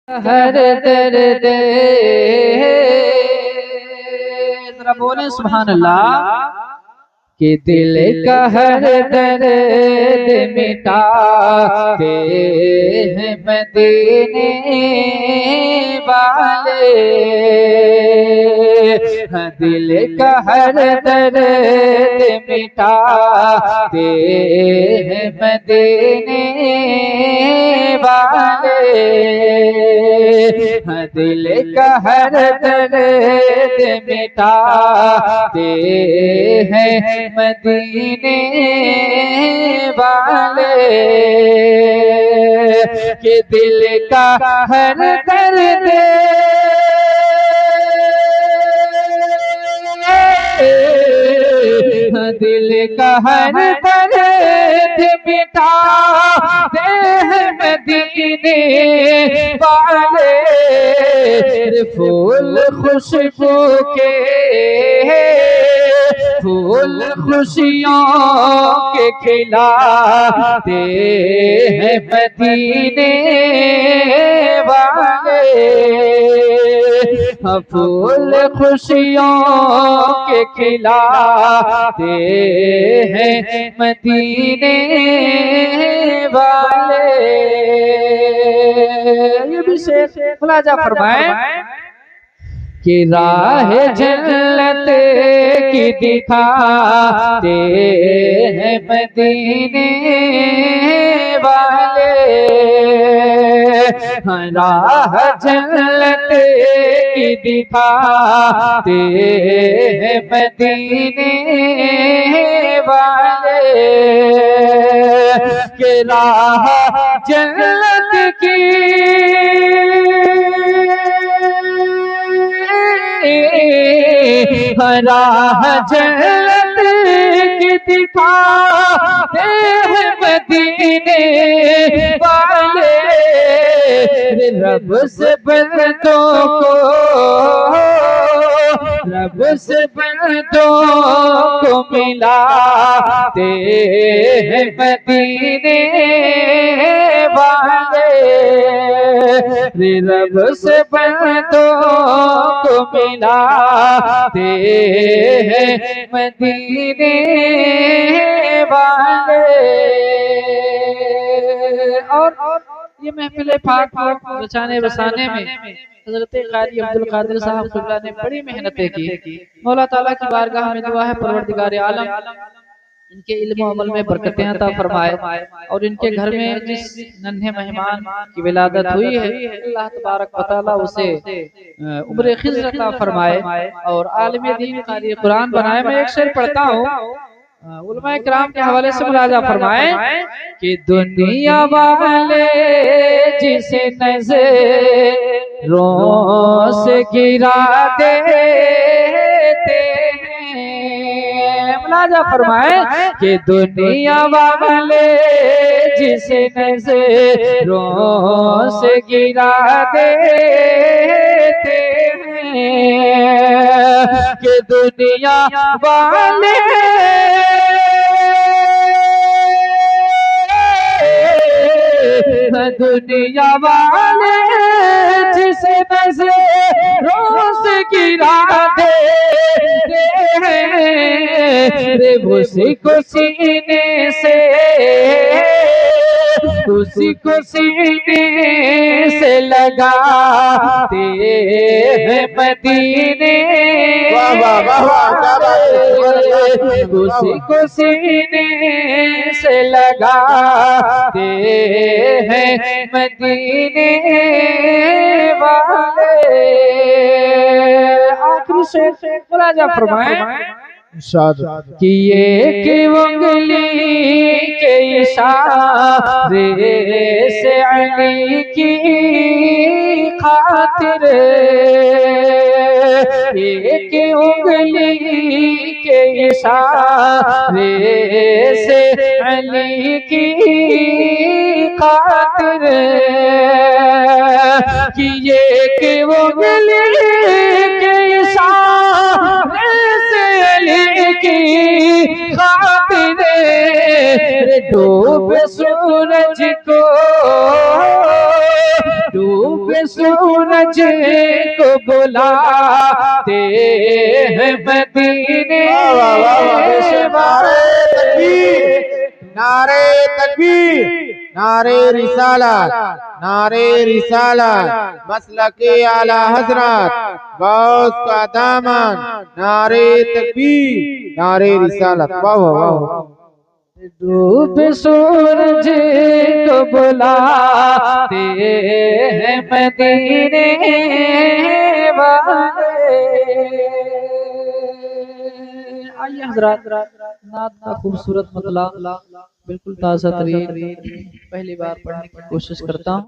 हर दर्द जरा बोले सुभान अल्लाह कि दिल का हर दर्द मिटाते हैं मदीने वाले। दिल का हर दर्द मिटाते हैं मदीने वाले। दिल का हर दर्द मिटाते हैं मदीने वाले। कि दिल का हर दर्द दिल का हर दर्द मिटाते हैं मदीने वाले। फूल खुशबू के फूल खुशियों के खिलाते हैं मदीने वाले। फूल खुशियों के खिलाते हैं मदीने वाले। ये भी शेर मुलाजा फरमाए कि राह जन्नत की दिखाते हैं मदीने वाले। राह जन्नत की दिखाते हैं मदीने वाले। कि राह जन्नत की राह जन्नत की दिखाते हैं मदीने वाले। रब से बंदों को रब से बंदों को मिलाते हैं मदीने वाले। रब से बंदों को मिलाते हैं मदीने वाले। और ये महफिल पाक बचाने बसाने में हज़रत क़ारी अब्दुल क़ादिर साहब क़िबला ने बड़ी मेहनतें की। मौला ताला की बारगाह में दुआ है परवरदिगार आलम इनके इल्म और अमल में बरकतें अता फरमाए और इनके घर में जिस नन्हे मेहमान की विलादत हुई है अल्लाह तबारक व तआला उसे उम्र खिज़्र अता फरमाए और आलिम दीन क़ारी कुरान बनाए। मैं एक शेर पढ़ता हूँ, उलमाए किराम के हवाले से मुलाजा फरमाए कि दुनिया वाले जिसे नज़रों से गिरा देते हैं। मुलाजा फरमाए कि दुनिया वाले जिसे नज़रों से गिरा देते हैं। कि दुनिया वाले दुनिया वाले जिसे नज़रों से गिरा देते हैं। उसी को सीने से उसी को सीने से लगाते हैं मदीने उसी को सीने से लगाते हैं मदीने वाले। आखिरी शेर मुलाजा फरमाए कि एक उंगली के इशारे से अली की खातिर एक उंगली के इशारे से अली की खातिर कि एक उंगली के इशारे से अली की खातिर डूब सूरज को डूब सूरज को बुलाते हैं मदीने नारे तकबीर, नारे रिसालत, नारे रिसालत, मसलके आला हजरत, गौस का दामन, नारे तकबीर, नारे रिसालत। वाह वाह वाह। डूब सूरज को बुलाते हैं मदीने वाले। आइए हजरात, नात का खूबसूरत मतला बिल्कुल ताज़ा तरीन पहली बार पढ़ने की कोशिश करता हूँ।